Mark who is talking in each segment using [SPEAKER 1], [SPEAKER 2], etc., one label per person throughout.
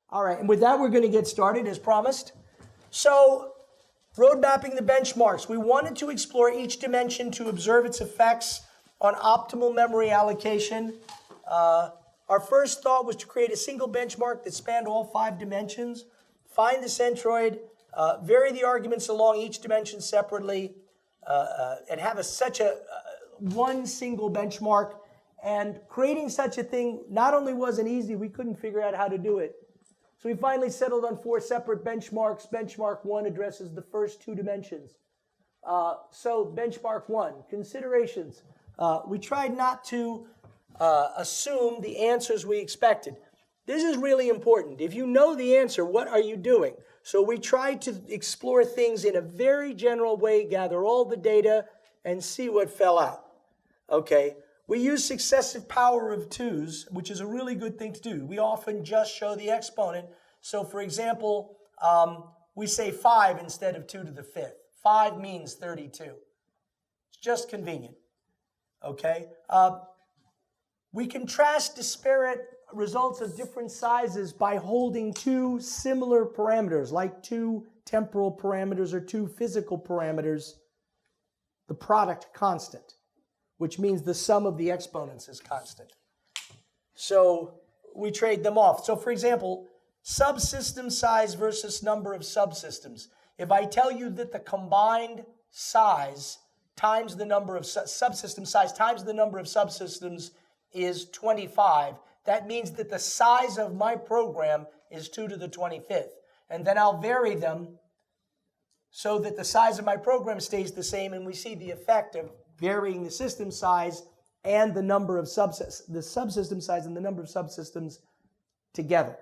[SPEAKER 1] All right, and with that, we're going to get started as promised. So, road mapping the benchmarks. We wanted to explore each dimension to observe its effects on optimal memory allocation. Our first thought was to create a single benchmark that spanned all 5 dimensions, find the centroid, vary the arguments along each dimension separately, and have one single benchmark. And creating such a thing not only wasn't easy, we couldn't figure out how to do it. So we finally settled on 4 separate benchmarks. Benchmark 1 addresses the first 2 dimensions. So benchmark 1, considerations. We tried not to assume the answers we expected. This is really important. If you know the answer, what are you doing? So we tried to explore things in a very general way, gather all the data, and see what fell out. Okay. We use successive power of 2s, which is a really good thing to do. We often just show the exponent. So for example, we say 5 instead of 2 to the 5th. 5 means 32. It's just convenient. Okay? We contrast disparate results of different sizes by holding 2 similar parameters, like 2 temporal parameters or 2 physical parameters, the product constant, which means the sum of the exponents is constant. So we trade them off. So for example, subsystem size versus number of subsystems. If I tell you that the combined size times the number of subsystem size times the number of subsystems is 25, that means that the size of my program is 2 to the 25th. And then I'll vary them so that the size of my program stays the same, and we see the effect of varying the system size and the number of subsystem size and the number of subsystems together.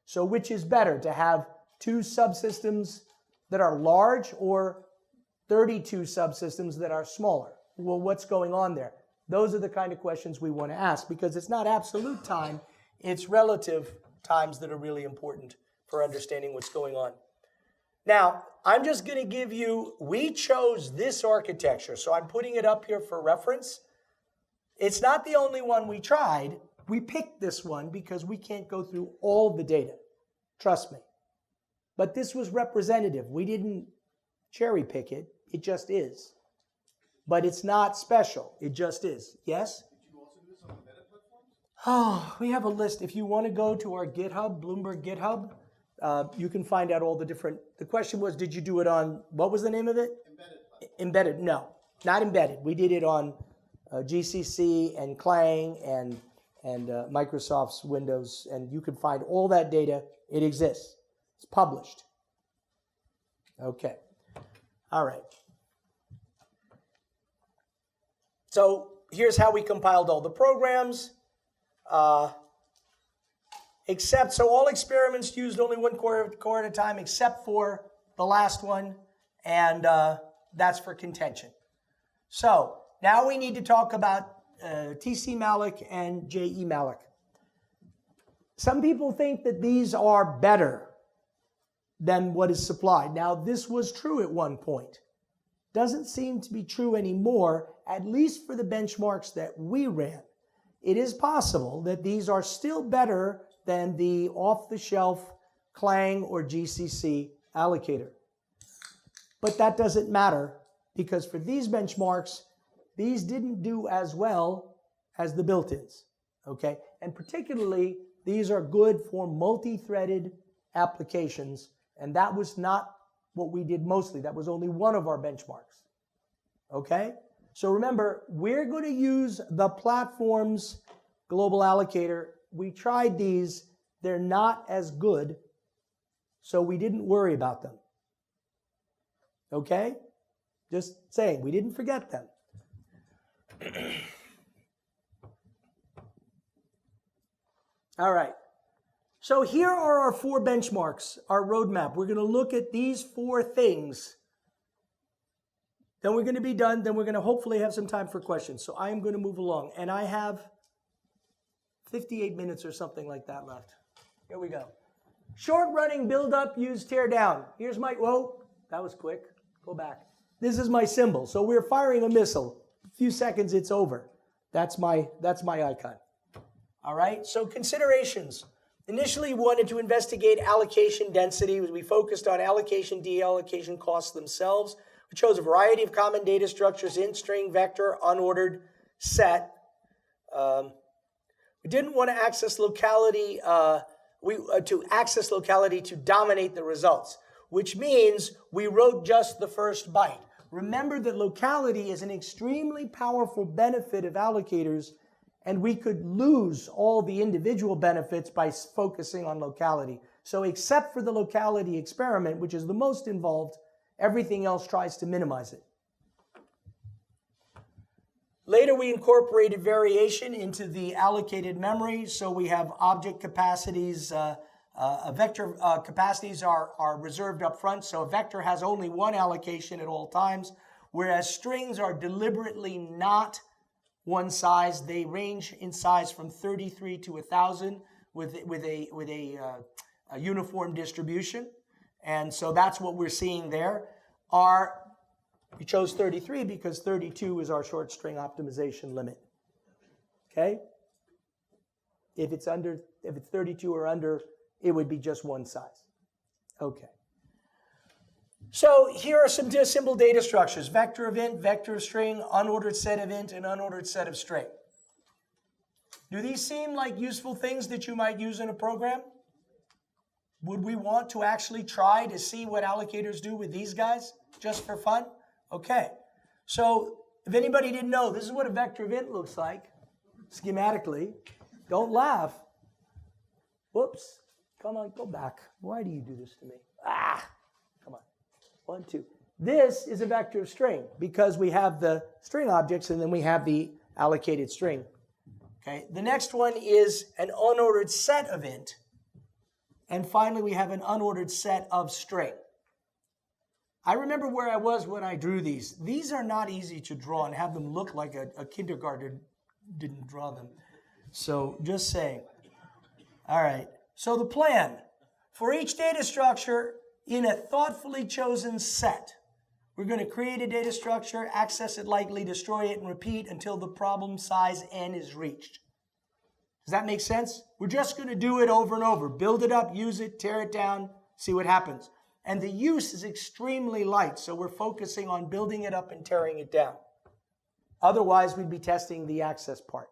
[SPEAKER 1] So which is better, to have 2 subsystems that are large or 32 subsystems that are smaller? Well, what's going on there? Those are the kind of questions we want to ask, because it's not absolute time, it's relative times that are really important for understanding what's going on. Now, I'm just going to give you, we chose this architecture, so I'm putting it up here for reference. It's not the only one we tried. We picked this one because we can't go through all the data. Trust me. But this was representative. We didn't cherry pick it. It just is. But it's not special. It just is. Yes?
[SPEAKER 2] Did you also do this on embedded platforms?
[SPEAKER 1] Oh, we have a list. If you want to go to our GitHub, Bloomberg GitHub, you can find out all the different, the question was, did you do it on, what was the name of it?
[SPEAKER 2] Embedded.
[SPEAKER 1] Embedded, no, not embedded. We did it on GCC and Clang and Microsoft's Windows, and you can find all that data. It exists. It's published. Okay. All right. So here's how we compiled all the programs. So all experiments used only 1 core at a time, except for the last one, and that's for contention. So now we need to talk about TC malloc and JE malloc. Some people think that these are better than what is supplied. Now, this was true at one point. Doesn't seem to be true anymore, at least for the benchmarks that we ran. It is possible that these are still better than the off-the-shelf Clang or GCC allocator. But that doesn't matter, because for these benchmarks, these didn't do as well as the built-ins, okay? And particularly, these are good for multi-threaded applications, and that was not what we did mostly. That was only one of our benchmarks, okay? So remember, we're going to use the platform's global allocator. We tried these. They're not as good, so we didn't worry about them. Okay? Just saying, we didn't forget them. All right. So here are our 4 benchmarks, our roadmap. We're going to look at these 4 things. Then we're going to be done. Then we're going to hopefully have some time for questions. So I am going to move along. And I have 58 minutes or something like that left. Here we go. Short running, build up, use, tear down. Here's my, whoa, that was quick. Go back. This is my symbol. So we're firing a missile. A few seconds, it's over. That's my icon. All right, so considerations. Initially, we wanted to investigate allocation density. We focused on allocation, deallocation costs themselves. We chose a variety of common data structures: int, string, vector, unordered, set. We didn't want to access locality to dominate the results, which means we wrote just the first byte. Remember that locality is an extremely powerful benefit of allocators, and we could lose all the individual benefits by focusing on locality. So except for the locality experiment, which is the most involved, everything else tries to minimize it. Later, we incorporated variation into the allocated memory. So we have object capacities. Vector capacities are reserved up front. So a vector has only one allocation at all times, whereas strings are deliberately not one size. They range in size from 33 to 1,000 with a uniform distribution. And so that's what we're seeing there. We chose 33 because 32 is our short string optimization limit. Okay? If it's 32 or under, it would be just one size. Okay. So here are some simple data structures: vector of int, vector of string, unordered set of int, and unordered set of string. Do these seem like useful things that you might use in a program? Would we want to actually try to see what allocators do with these guys just for fun? Okay. So if anybody didn't know, this is what a vector of int looks like schematically. Don't laugh. Whoops. Come on, go back. Why do you do this to me? Come on. 1, 2. This is a vector of string because we have the string objects and then we have the allocated string. Okay. The next one is an unordered set of int. And finally, we have an unordered set of string. I remember where I was when I drew these. These are not easy to draw and have them look like a kindergartner didn't draw them. So just saying. All right. So the plan. For each data structure in a thoughtfully chosen set, we're going to create a data structure, access it lightly, destroy it, and repeat until the problem size n is reached. Does that make sense? We're just going to do it over and over. Build it up, use it, tear it down, see what happens. And the use is extremely light, so we're focusing on building it up and tearing it down. Otherwise, we'd be testing the access part.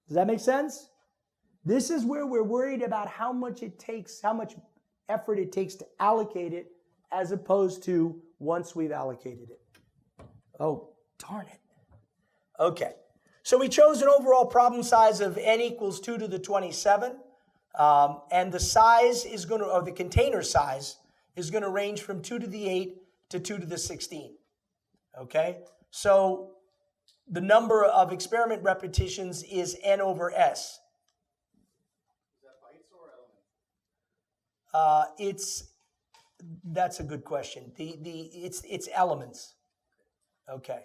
[SPEAKER 1] Does that make sense? This is where we're worried about how much it takes, how much effort it takes to allocate it, as opposed to once we've allocated it. Oh, darn it. Okay. So we chose an overall problem size of n equals 2 to the 27. And the size is going to, or the container size is going to range from 2 to the 8 to 2 to the 16. Okay? So the number of experiment repetitions is n over s.
[SPEAKER 2] Is that bytes or elements?
[SPEAKER 1] That's a good question. It's elements. Okay.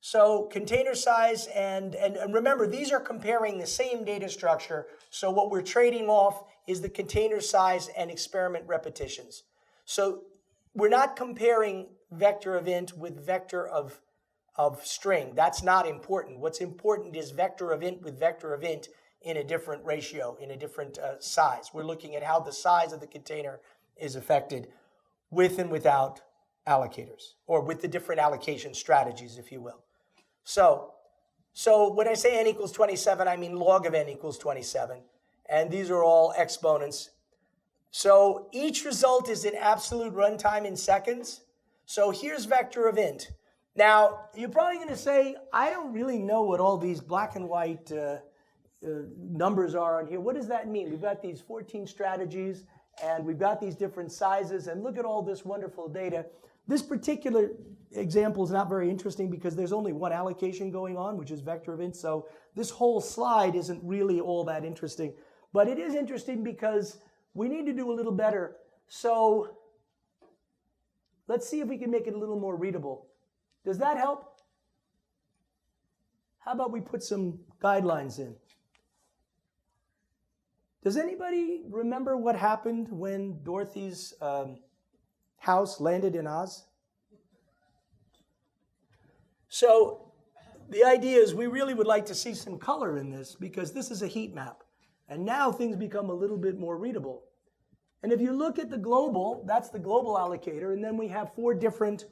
[SPEAKER 1] So container size and remember, these are comparing the same data structure. So what we're trading off is the container size and experiment repetitions. So we're not comparing vector of int with vector of string. That's not important. What's important is vector of int with vector of int in a different ratio, in a different size. We're looking at how the size of the container is affected with and without allocators, or with the different allocation strategies, if you will. So when I say n equals 27, I mean log of n equals 27. And these are all exponents. So each result is in absolute runtime in seconds. So here's vector of int. Now, you're probably going to say, I don't really know what all these black and white numbers are on here. What does that mean? We've got these 14 strategies, and we've got these different sizes, and look at all this wonderful data. This particular example is not very interesting because there's only one allocation going on, which is vector of int. So this whole slide isn't really all that interesting. But it is interesting because we need to do a little better. So let's see if we can make it a little more readable. Does that help? How about we put some guidelines in? Does anybody remember what happened when Dorothy's house landed in Oz? So the idea is we really would like to see some color in this because this is a heat map. And now things become a little bit more readable. And if you look at the global, that's the global allocator, and then we have 4 different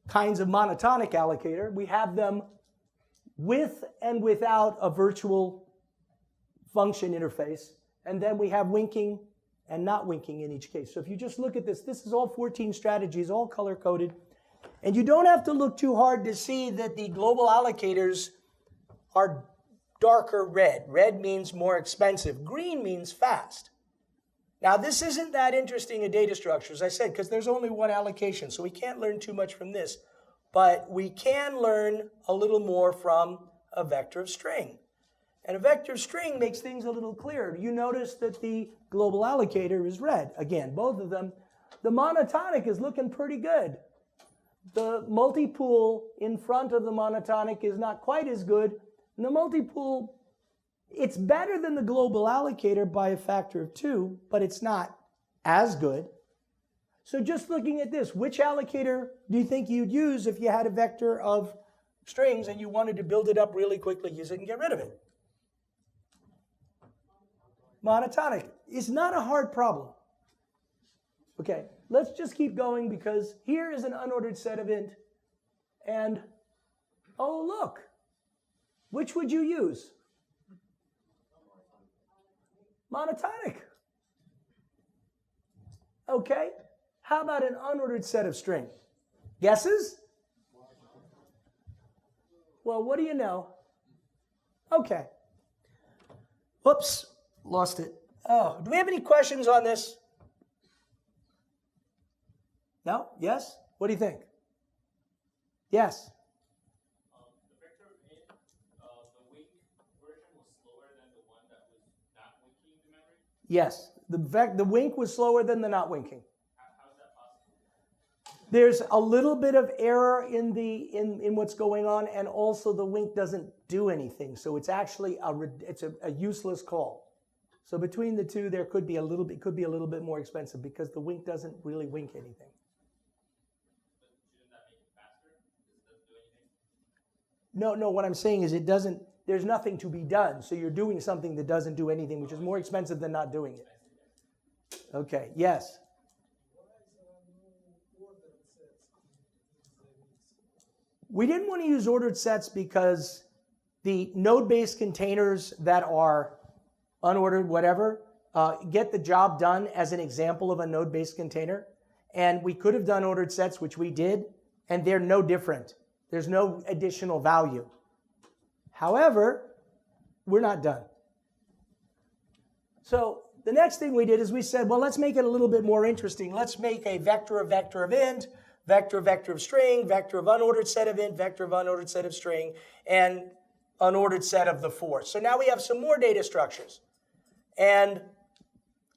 [SPEAKER 1] kinds of monotonic allocator. We have them with and without a virtual function interface, and then we have winking and not winking in each case. So if you just look at this, this is all 14 strategies, all color-coded, and you don't have to look too hard to see that the global allocators are darker red. Red means more expensive. Green means fast. Now, this isn't that interesting a data structure, as I said, because there's only one allocation, so we can't learn too much from this. But we can learn a little more from a vector of string. And a vector of string makes things a little clearer. You notice that the global allocator is red. Again, both of them. The monotonic is looking pretty good. The multipool in front of the monotonic is not quite as good. And the multipool, it's better than the global allocator by a factor of 2, but it's not as good. So just looking at this, which allocator do you think you'd use if you had a vector of strings and you wanted to build it up really quickly, use it and get rid of it? Monotonic. It's not a hard problem. Okay, let's just keep going because here is an unordered set of int. And, oh look, which would you use? Monotonic. Okay, how about an unordered set of string? Guesses? Well, what do you know? Okay. Whoops, lost it. Oh, do we have any questions on this? No? Yes? What do you think? Yes?
[SPEAKER 3] The vector of int, the wink version was slower than the one that was not winking the memory?
[SPEAKER 1] Yes. The wink was slower than the not winking.
[SPEAKER 3] How is that possible?
[SPEAKER 1] There's a little bit of error in what's going on, and also the wink doesn't do anything. So it's actually a useless call. So between the two, there could be a little bit more expensive because the wink doesn't really wink anything.
[SPEAKER 3] But shouldn't that make it faster? Because it doesn't do anything?
[SPEAKER 1] No, what I'm saying is there's nothing to be done. So you're doing something that doesn't do anything, which is more expensive than not doing it. Okay, yes? We didn't want to use ordered sets because the node-based containers that are unordered, whatever, get the job done as an example of a node-based container. And we could have done ordered sets, which we did, and they're no different. There's no additional value. However, we're not done. So the next thing we did is we said, well, let's make it a little bit more interesting. Let's make a vector of int, vector of string, vector of unordered set of int, vector of unordered set of string, and unordered set of the 4. So now we have some more data structures. And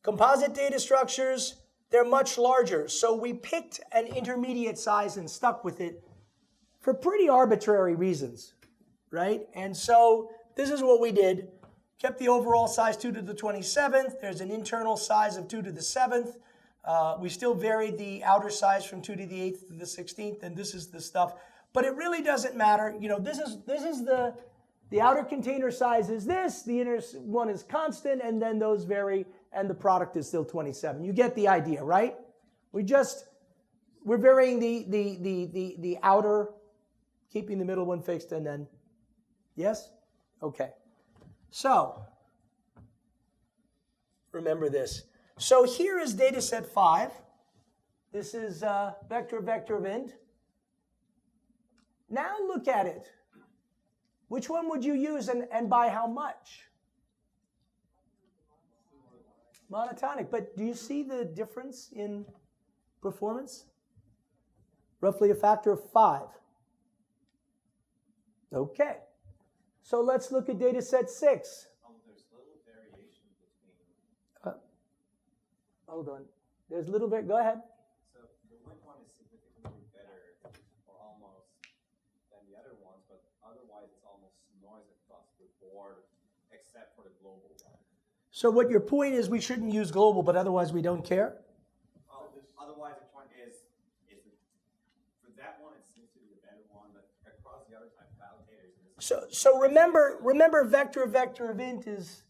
[SPEAKER 1] composite data structures, they're much larger. So we picked an intermediate size and stuck with it for pretty arbitrary reasons, right? And so this is what we did. Kept the overall size 2 to the 27th. There's an internal size of 2 to the 7th. We still varied the outer size from 2 to the 8th to the 16th, and this is the stuff. But it really doesn't matter. You know, this is the outer container size is this, the inner one is constant, and then those vary, and the product is still 27. You get the idea, right? We're varying the outer, keeping the middle one fixed, and then, yes? Okay. So, remember this. So here is data set 5. This is vector of int. Now look at it. Which one would you use and by how much? Monotonic. But do you see the difference in performance? Roughly a factor of 5. Okay. So let's look at data set 6.
[SPEAKER 2] There's little variation between.
[SPEAKER 1] Hold on. There's little bit. Go ahead.
[SPEAKER 2] So the win one is significantly better, or almost, than the other ones, but otherwise it's almost noise across the board, except for the global one.
[SPEAKER 1] So what your point is, we shouldn't use global, but otherwise we don't care?
[SPEAKER 2] Otherwise, which one is for that one, it seems to be the better one, but across the other type of allocators.
[SPEAKER 1] So remember, vector of int is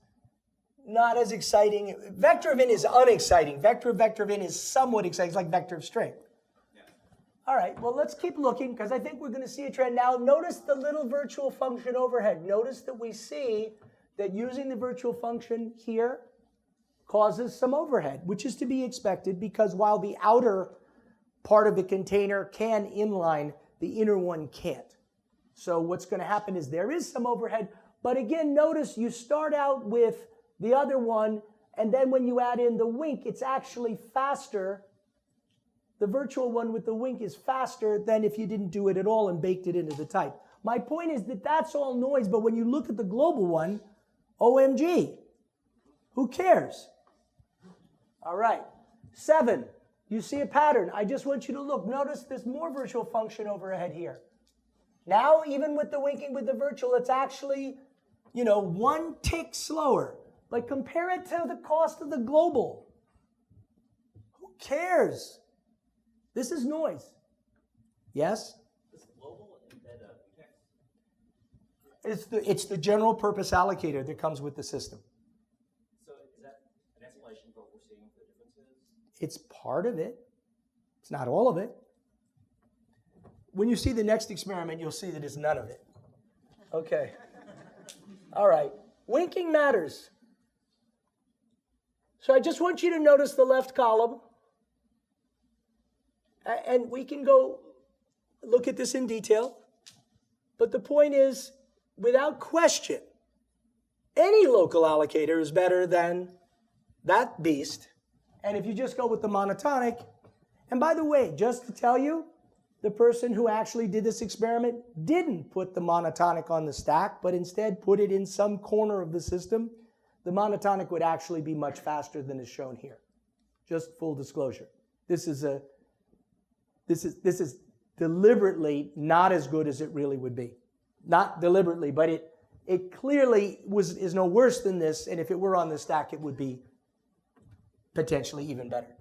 [SPEAKER 1] not as exciting. Vector of in is unexciting. Vector of in is somewhat exciting. It's like vector of string. All right, well, let's keep looking because I think we're going to see a trend. Now, notice the little virtual function overhead. Notice that we see that using the virtual function here causes some overhead, which is to be expected because while the outer part of the container can inline, the inner one can't. So what's going to happen is there is some overhead. But again, notice you start out with the other one, and then when you add in the wink, it's actually faster. The virtual one with the wink is faster than if you didn't do it at all and baked it into the type. My point is that that's all noise, but when you look at the global one, OMG, who cares? All right, 7, you see a pattern. I just want you to look. Notice there's more virtual function overhead here. Now, even with the winking with the virtual, it's actually, 1 tick slower. But compare it to the cost of the global. Who cares? This is noise. Yes?
[SPEAKER 3] Does global embed a text?
[SPEAKER 1] It's the general purpose allocator that comes with the system.
[SPEAKER 3] So is that an explanation for what we're seeing for the differences?
[SPEAKER 1] It's part of it. It's not all of it. When you see the next experiment, you'll see that it's none of it. Okay. All right. Winking matters. So I just want you to notice the left column. And we can go look at this in detail. But the point is, without question, any local allocator is better than that beast. And if you just go with the monotonic, and by the way, just to tell you, the person who actually did this experiment didn't put the monotonic on the stack, but instead put it in some corner of the system. The monotonic would actually be much faster than is shown here. Just full disclosure. This is deliberately not as good as it really would be. Not deliberately, but it clearly is no worse than this, and if it were on the stack, it would be potentially even better.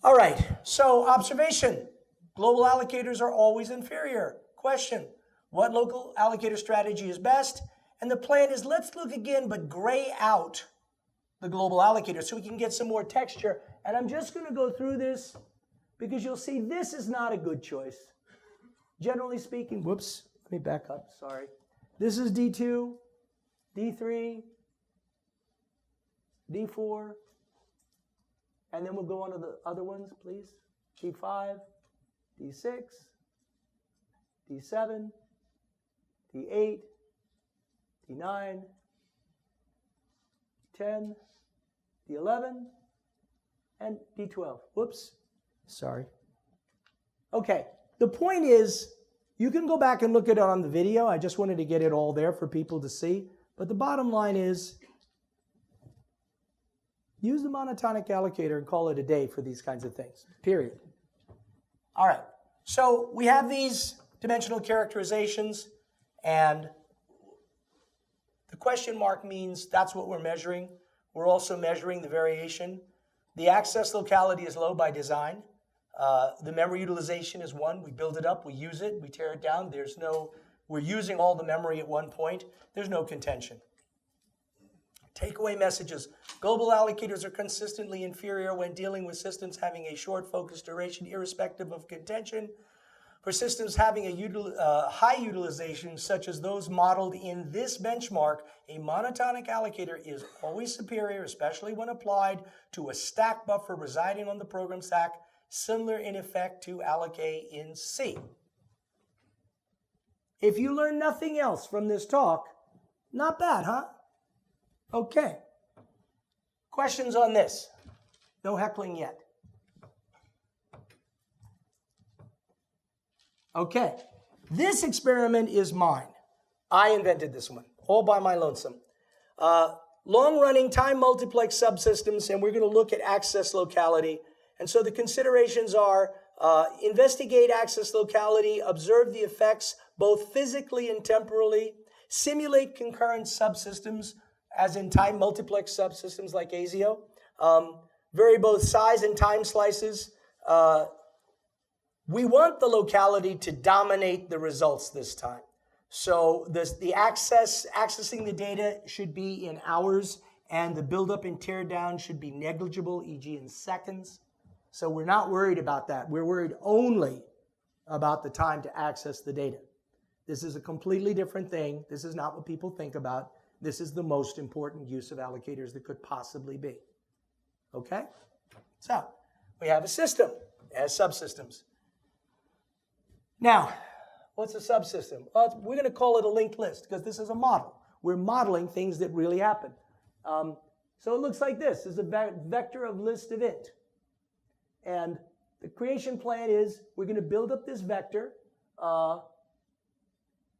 [SPEAKER 1] All right, so observation. Global allocators are always inferior. Question, what local allocator strategy is best? And the plan is, let's look again, but gray out the global allocator so we can get some more texture. And I'm just going to go through this because you'll see this is not a good choice. Generally speaking, whoops, let me back up, sorry. This is D2, D3, D4, and then we'll go on to the other ones, please. D5, D6, D7, D8, D9, D10, D11, and D12. Whoops, sorry. Okay, the point is, you can go back and look at it on the video. I just wanted to get it all there for people to see. But the bottom line is, use the monotonic allocator and call it a day for these kinds of things, period. All right, so we have these dimensional characterizations, and the question mark means that's what we're measuring. We're also measuring the variation. The access locality is low by design. The memory utilization is 1. We build it up, we use it, we tear it down. We're using all the memory at one point. There's no contention. Takeaway messages. Global allocators are consistently inferior when dealing with systems having a short focus duration, irrespective of contention. For systems having a high utilization, such as those modeled in this benchmark, a monotonic allocator is always superior, especially when applied to a stack buffer residing on the program stack, similar in effect to allocate in C. If you learn nothing else from this talk, not bad, huh? Okay. Questions on this? No heckling yet. Okay. This experiment is mine. I invented this one, all by my lonesome. Long-running time multiplex subsystems, and we're going to look at access locality. And so the considerations are investigate access locality, observe the effects both physically and temporally, simulate concurrent subsystems, as in time multiplex subsystems like ASIO, vary both size and time slices. We want the locality to dominate the results this time. So the accessing the data should be in hours and the buildup and tear down should be negligible, e.g. in seconds. So we're not worried about that. We're worried only about the time to access the data. This is a completely different thing. This is not what people think about. This is the most important use of allocators that could possibly be. Okay? So we have a system. It has subsystems. Now, what's a subsystem? Well, we're going to call it a linked list because this is a model. We're modeling things that really happen. So it looks like this. This is a vector of list of int. And the creation plan is we're going to build up this vector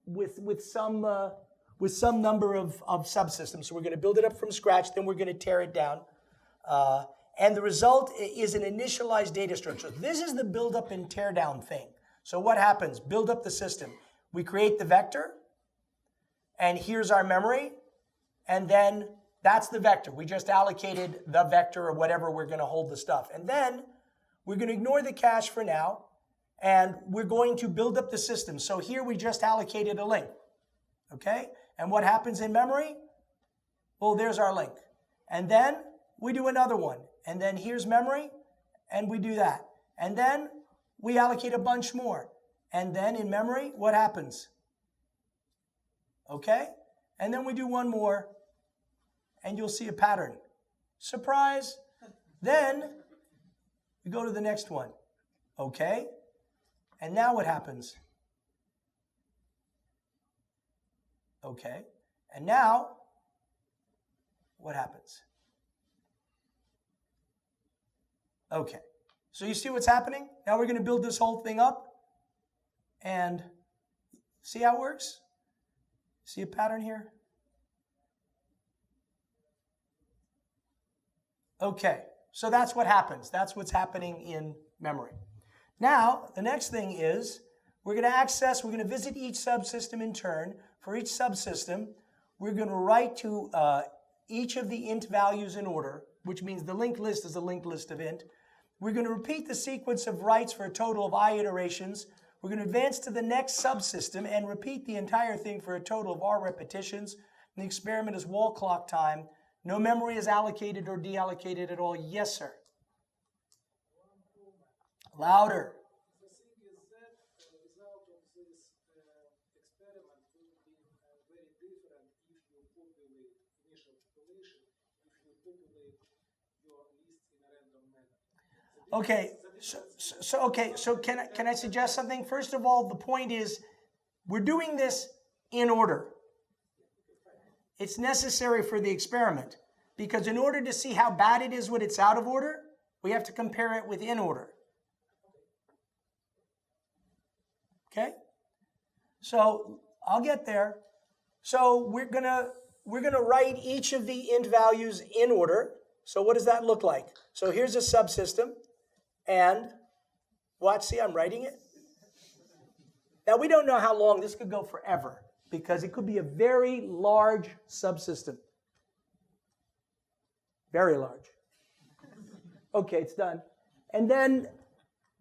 [SPEAKER 1] with some number of subsystems. So we're going to build it up from scratch, then we're going to tear it down. And the result is an initialized data structure. This is the build up and tear down thing. So what happens? Build up the system. We create the vector, and here's our memory, and then that's the vector. We just allocated the vector or whatever we're going to hold the stuff. And then we're going to ignore the cache for now, and we're going to build up the system. So here we just allocated a link, okay? And what happens in memory? Well, there's our link. And then we do another one. And then here's memory, and we do that. And then we allocate a bunch more. And then in memory, what happens? Okay? And then we do one more, and you'll see a pattern. Surprise! Then we go to the next one. Okay? And now what happens? Okay. And now, what happens? Okay. So you see what's happening? Now we're going to build this whole thing up. And see how it works? See a pattern here? Okay. So that's what happens. That's what's happening in memory. Now, the next thing is we're going to visit each subsystem in turn. For each subsystem, we're going to write to each of the int values in order, which means the linked list is a linked list of int. We're going to repeat the sequence of writes for a total of I iterations. We're going to advance to the next subsystem and repeat the entire thing for a total of R repetitions. And the experiment is wall clock time. No memory is allocated or deallocated at all. Yes, sir. Louder.
[SPEAKER 4] The thing is that the result of this experiment will be very different if you populate initial population, if you populate your list in a random manner.
[SPEAKER 1] Okay, so can I suggest something? First of all, the point is we're doing this in order. It's necessary for the experiment because in order to see how bad it is when it's out of order, we have to compare it with in order. Okay? So I'll get there. So we're gonna write each of the int values in order. So what does that look like? So here's a subsystem, and watch, see, I'm writing it. Now we don't know how long this could go forever because it could be a very large subsystem. Very large. Okay, it's done. And then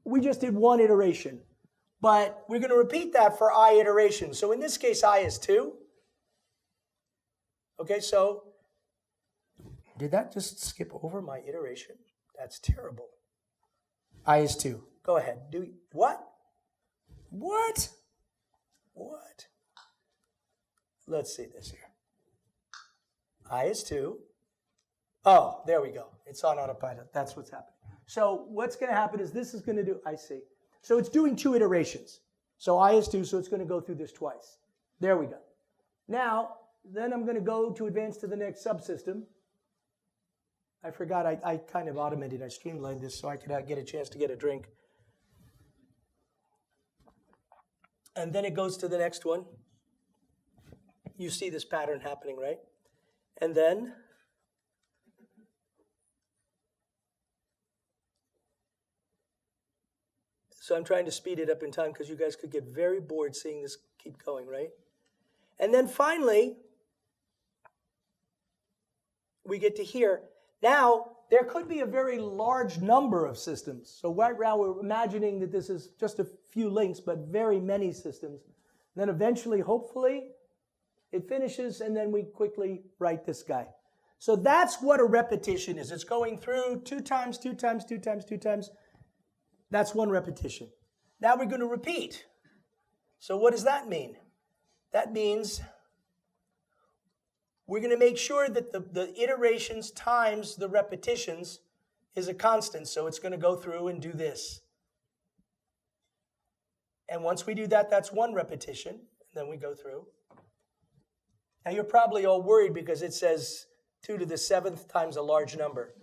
[SPEAKER 1] we just did one iteration. But we're going to repeat that for I iterations. So in this case, I is 2. Okay, so did that just skip over my iteration? That's terrible. I is 2. Go ahead. What? What? What? Let's see this here. I is 2. Oh, there we go. It's on autopilot. That's what's happening. So what's going to happen is this is going to do, I see. So it's doing 2 iterations. So I is 2, so it's going to go through this twice. There we go. Now, then I'm going to go to advance to the next subsystem. I forgot, I kind of automated, I streamlined this so I could get a chance to get a drink. And then it goes to the next one. You see this pattern happening, right? And then so I'm trying to speed it up in time because you guys could get very bored seeing this keep going, right? And then finally, we get to here. Now, there could be a very large number of systems. So right now, we're imagining that this is just a few links, but very many systems. Then eventually, hopefully, it finishes, and then we quickly write this guy. So that's what a repetition is. It's going through 2 times, 2 times, 2 times, 2 times. That's one repetition. Now we're going to repeat. So what does that mean? That means we're going to make sure that the iterations times the repetitions is a constant. So it's going to go through and do this. And once we do that, that's one repetition. Then we go through. Now you're probably all worried because it says 2 to the 7th times a large number.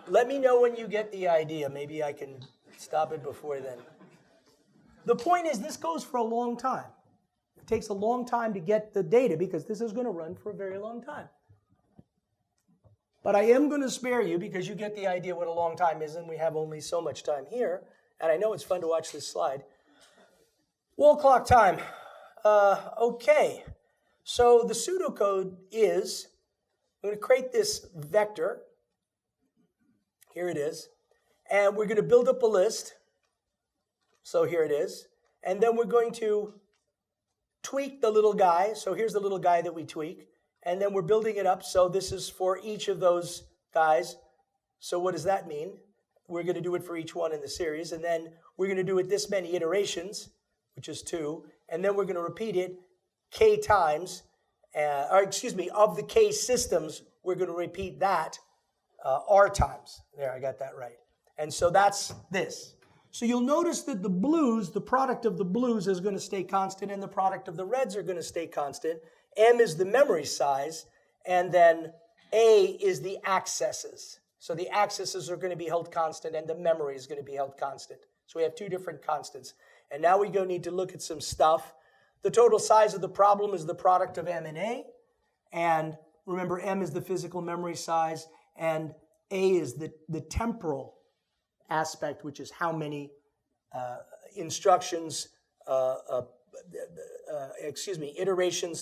[SPEAKER 1] Let me know when you get the idea. Maybe I can stop it before then. The point is, this goes for a long time. It takes a long time to get the data because this is going to run for a very long time. But I am going to spare you because you get the idea what a long time is, and we have only so much time here. And I know it's fun to watch this slide. Wall clock time. Okay. So the pseudocode is, I'm going to create this vector. Here it is. And we're going to build up a list. So here it is. And then we're going to tweak the little guy. So here's the little guy that we tweak. And then we're building it up. So this is for each of those guys. So what does that mean? We're going to do it for each one in the series. And then we're going to do it this many iterations, which is 2. And then we're going to repeat it k times. Of the k systems, we're going to repeat that r times. There, I got that right. And so that's this. So you'll notice that the blues, the product of the blues is going to stay constant, and the product of the reds are going to stay constant. M is the memory size, and then A is the accesses. So the accesses are going to be held constant, and the memory is going to be held constant. So we have 2 different constants. And now we need to look at some stuff. The total size of the problem is the product of M and A. And remember, M is the physical memory size, and A is the temporal aspect, which is how many iterations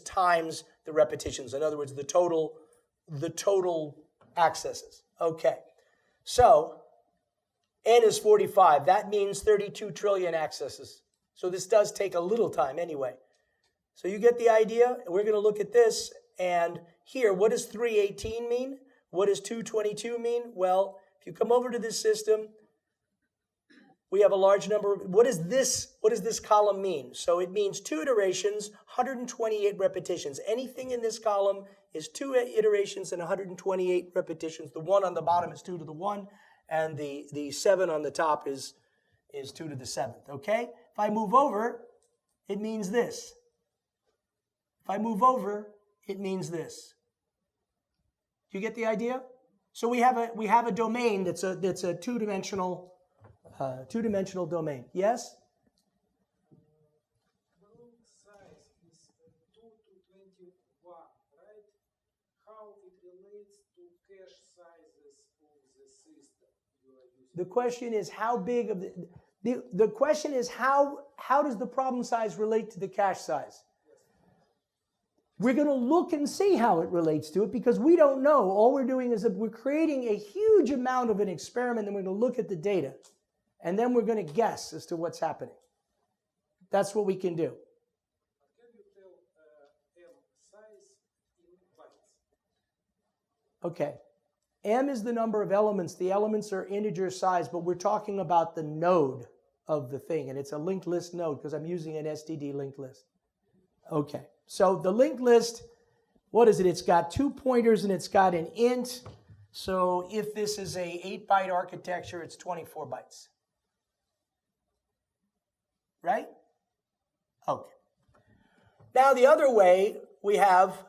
[SPEAKER 1] times the repetitions. In other words, the total accesses. Okay, so N is 45. That means 32 trillion accesses. So this does take a little time anyway. So you get the idea? We're going to look at this. And here, what does 318 mean? What does 222 mean? Well, if you come over to this system, we have a large number. What does this column mean? So it means 2 iterations, 128 repetitions. Anything in this column is 2 iterations and 128 repetitions. The 1 on the bottom is 2 to the 1, and the 7 on the top is 2 to the 7th, okay? If I move over, it means this. If I move over, it means this. Do you get the idea? So we have a domain that's a two-dimensional domain. Yes?
[SPEAKER 4] Block size is 2 to 21, right? How it relates to cache sizes of the system you are using?
[SPEAKER 1] The question is how big of the question is how does the problem size relate to the cache size? We're going to look and see how it relates to it because we don't know. All we're doing is that we're creating a huge amount of an experiment, and we're going to look at the data. And then we're going to guess as to what's happening. That's what we can do.
[SPEAKER 4] Can you tell M size in bytes?
[SPEAKER 1] Okay. M is the number of elements. The elements are integer size, but we're talking about the node of the thing. And it's a linked list node because I'm using an STD linked list. Okay. So the linked list, what is it? It's got 2 pointers and it's got an int. So if this is a 8-byte architecture, it's 24 bytes. Right? Okay. Now the other way we have,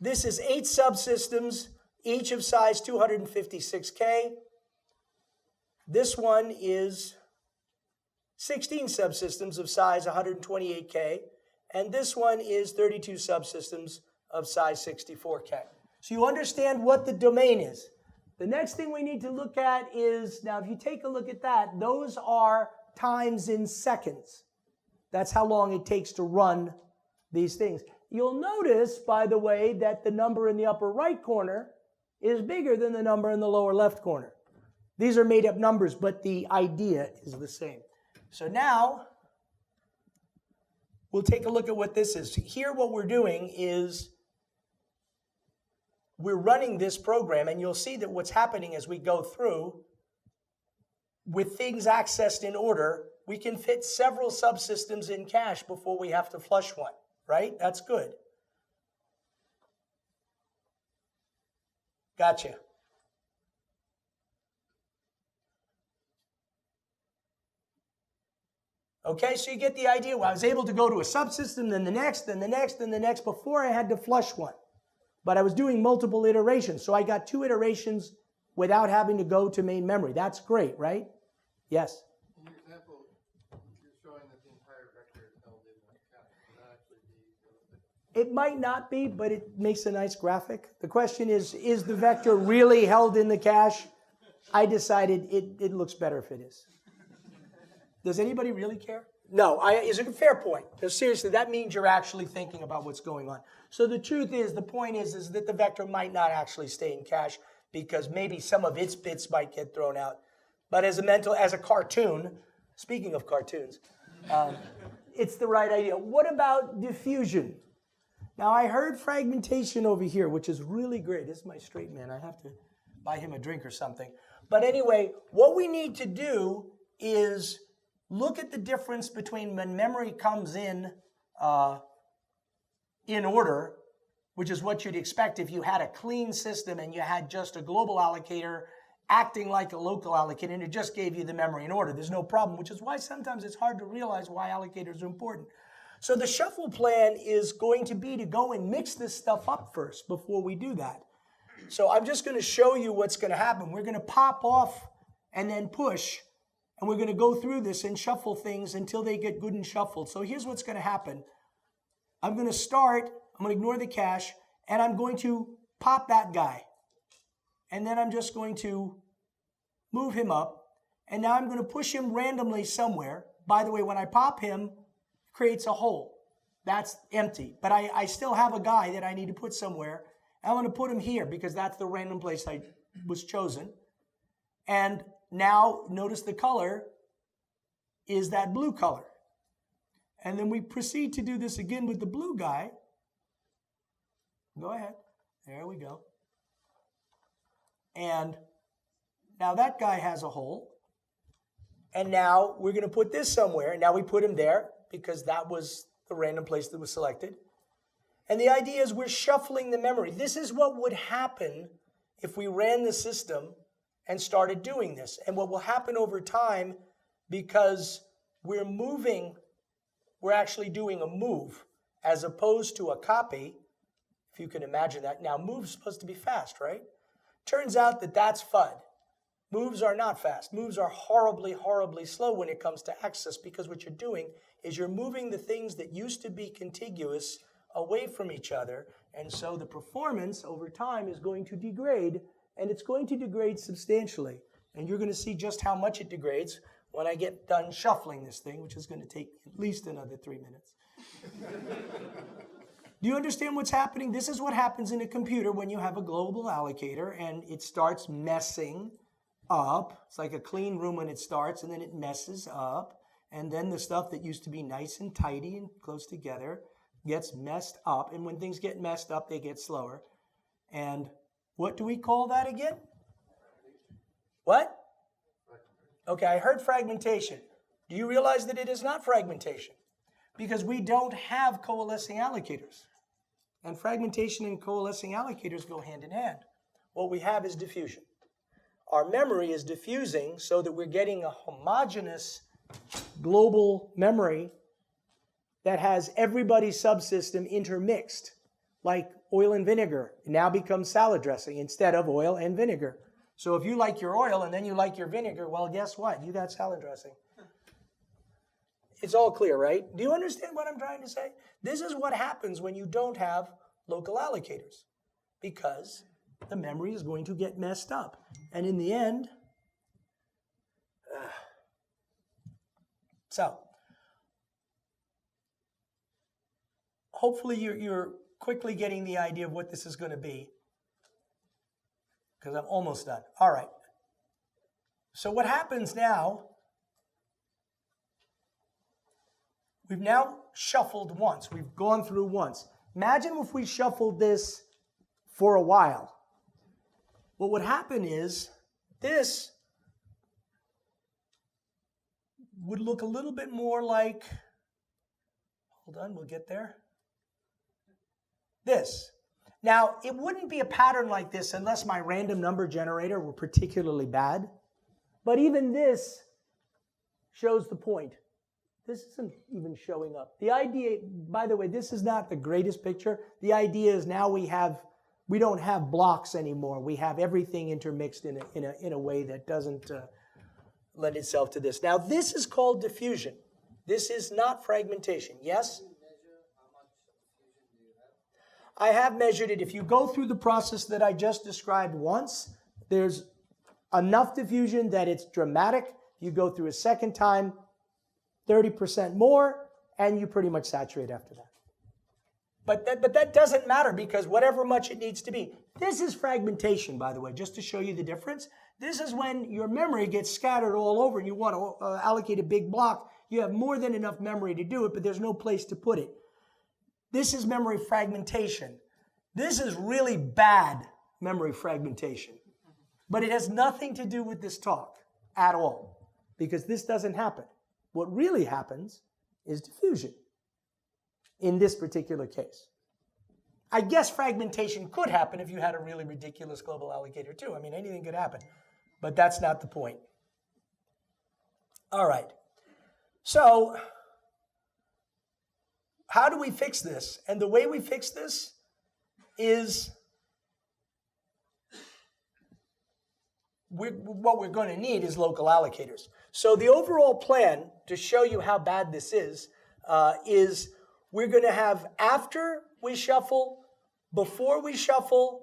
[SPEAKER 1] this is 8 subsystems, each of size 256K. This one is 16 subsystems of size 128K. And this one is 32 subsystems of size 64K. So you understand what the domain is. The next thing we need to look at is, now if you take a look at that, those are times in seconds. That's how long it takes to run these things. You'll notice, by the way, that the number in the upper right corner is bigger than the number in the lower left corner. These are made up numbers, but the idea is the same. So now, we'll take a look at what this is. Here what we're doing is we're running this program, and you'll see that what's happening as we go through, with things accessed in order, we can fit several subsystems in cache before we have to flush one, right? That's good. Gotcha. Okay, so you get the idea. Well, I was able to go to a subsystem, then the next, then the next, then the next, before I had to flush one. But I was doing multiple iterations, so I got 2 iterations without having to go to main memory. That's great, right? Yes?
[SPEAKER 5] In your example, you're showing that the entire vector is held in one cache. Would that actually be realistic?
[SPEAKER 1] It might not be, but it makes a nice graphic. The question is the vector really held in the cache? I decided it looks better if it is. Does anybody really care? No, it's a fair point. Because seriously, that means you're actually thinking about what's going on. So the truth is, the point is that the vector might not actually stay in cache because maybe some of its bits might get thrown out. But as a cartoon, speaking of cartoons, it's the right idea. What about diffusion? Now, I heard fragmentation over here, which is really great. This is my straight man. I have to buy him a drink or something. But anyway, what we need to do is look at the difference between when memory comes in order, which is what you'd expect if you had a clean system and you had just a global allocator acting like a local allocator, and it just gave you the memory in order. There's no problem, which is why sometimes it's hard to realize why allocators are important. So the shuffle plan is going to be to go and mix this stuff up first before we do that. So I'm just going to show you what's going to happen. We're going to pop off and then push, and we're going to go through this and shuffle things until they get good and shuffled. So here's what's going to happen. I'm going to start, I'm going to ignore the cache, and I'm going to pop that guy. And then I'm just going to move him up. And now I'm going to push him randomly somewhere. By the way, when I pop him, it creates a hole. That's empty. But I still have a guy that I need to put somewhere. I'm going to put him here because that's the random place I was chosen. And now notice the color is that blue color. And then we proceed to do this again with the blue guy. Go ahead. There we go. And now that guy has a hole. And now we're going to put this somewhere. Now we put him there because that was the random place that was selected. And the idea is we're shuffling the memory. This is what would happen if we ran the system and started doing this. And what will happen over time, because we're moving, we're actually doing a move as opposed to a copy, if you can imagine that. Now, move's supposed to be fast, right? Turns out that that's FUD. Moves are not fast. Moves are horribly, horribly slow when it comes to access, because what you're doing is you're moving the things that used to be contiguous away from each other. And so the performance over time is going to degrade, and it's going to degrade substantially. And you're going to see just how much it degrades when I get done shuffling this thing, which is going to take at least another 3 minutes. Do you understand what's happening? This is what happens in a computer when you have a global allocator and it starts messing up. It's like a clean room when it starts, and then it messes up. And then the stuff that used to be nice and tidy and close together gets messed up. And when things get messed up, they get slower. And what do we call that again? What? Okay, I heard fragmentation. Do you realize that it is not fragmentation? Because we don't have coalescing allocators. And fragmentation and coalescing allocators go hand in hand. What we have is diffusion. Our memory is diffusing so that we're getting a homogeneous global memory that has everybody's subsystem intermixed, like oil and vinegar. It now becomes salad dressing instead of oil and vinegar. So if you like your oil and then you like your vinegar, well, guess what? You got salad dressing. It's all clear, right? Do you understand what I'm trying to say? This is what happens when you don't have local allocators, because the memory is going to get messed up. And in the end, so hopefully you're quickly getting the idea of what this is going to be, because I'm almost done. All right. So what happens now, we've now shuffled once. We've gone through once. Imagine if we shuffled this for a while. what would happen is this would look a little bit more like, hold on, we'll get there. This. Now, it wouldn't be a pattern like this unless my random number generator were particularly bad. But even this shows the point. This isn't even showing up. The idea, by the way, this is not the greatest picture. The idea is now we don't have blocks anymore. We have everything intermixed in a way that doesn't lend itself to this. Now, this is called diffusion. This is not fragmentation. Yes? I have measured it. If you go through the process that I just described once, there's enough diffusion that it's dramatic. You go through a second time, 30% more, and you pretty much saturate after that. But that doesn't matter because whatever much it needs to be. This is fragmentation, by the way, just to show you the difference. This is when your memory gets scattered all over and you want to allocate a big block. You have more than enough memory to do it, but there's no place to put it. This is memory fragmentation. This is really bad memory fragmentation. But it has nothing to do with this talk at all because this doesn't happen. What really happens is diffusion in this particular case. I guess fragmentation could happen if you had a really ridiculous global allocator too. I mean, anything could happen, but that's not the point. All right. So how do we fix this? And the way we fix this is what we're going to need is local allocators. So the overall plan, to show you how bad this is we're going to have after we shuffle, before we shuffle,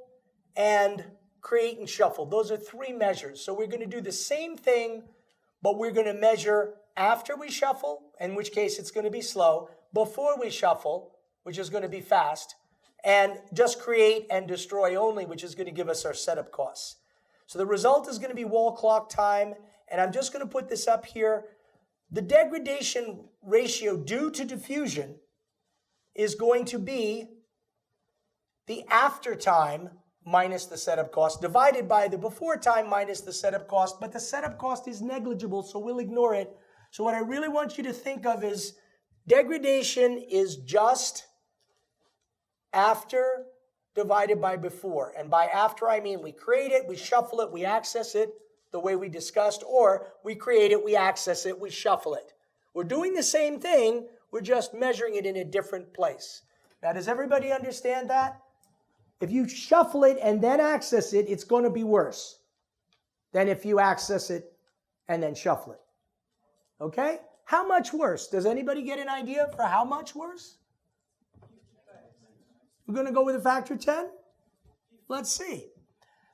[SPEAKER 1] and create and shuffle. Those are three measures. So we're going to do the same thing, but we're going to measure after we shuffle, in which case it's going to be slow, before we shuffle, which is going to be fast, and just create and destroy only, which is going to give us our setup costs. So the result is going to be wall clock time, and I'm just going to put this up here. The degradation ratio due to diffusion is going to be the after time minus the setup cost divided by the before time minus the setup cost, but the setup cost is negligible, so we'll ignore it. So what I really want you to think of is degradation is just after divided by before. And by after, I mean we create it, we shuffle it, we access it the way we discussed, or we create it, we access it, we shuffle it. We're doing the same thing, we're just measuring it in a different place. Now, does everybody understand that? If you shuffle it and then access it, it's going to be worse than if you access it and then shuffle it. Okay? How much worse? Does anybody get an idea for how much worse? We're going to go with a factor 10? Let's see.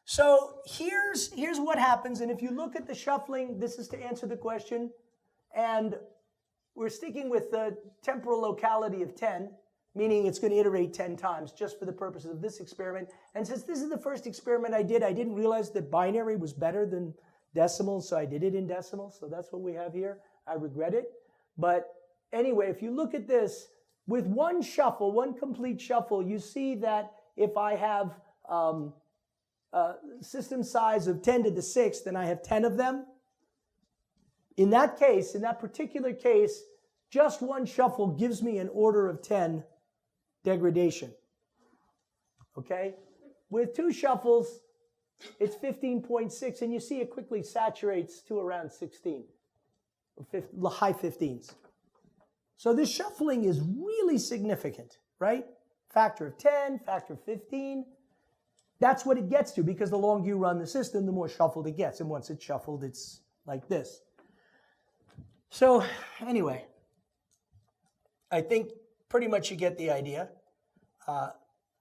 [SPEAKER 1] So here's what happens, and if you look at the shuffling, this is to answer the question, and we're sticking with the temporal locality of 10, meaning it's going to iterate 10 times just for the purposes of this experiment. And since this is the first experiment I didn't realize that binary was better than decimal, so I did it in decimal, so that's what we have here. I regret it. But anyway, if you look at this, with one shuffle, one complete shuffle, you see that if I have system size of 10 to the 6th, then I have 10 of them. In that case, in that particular case, just one shuffle gives me an order of 10 degradation. Okay? With two shuffles, it's 15.6, and you see it quickly saturates to around 16, high 15s. So this shuffling is really significant, right? Factor of 10, factor of 15. That's what it gets to, because the longer you run the system, the more shuffled it gets. And once it's shuffled, it's like this. So anyway, I think pretty much you get the idea.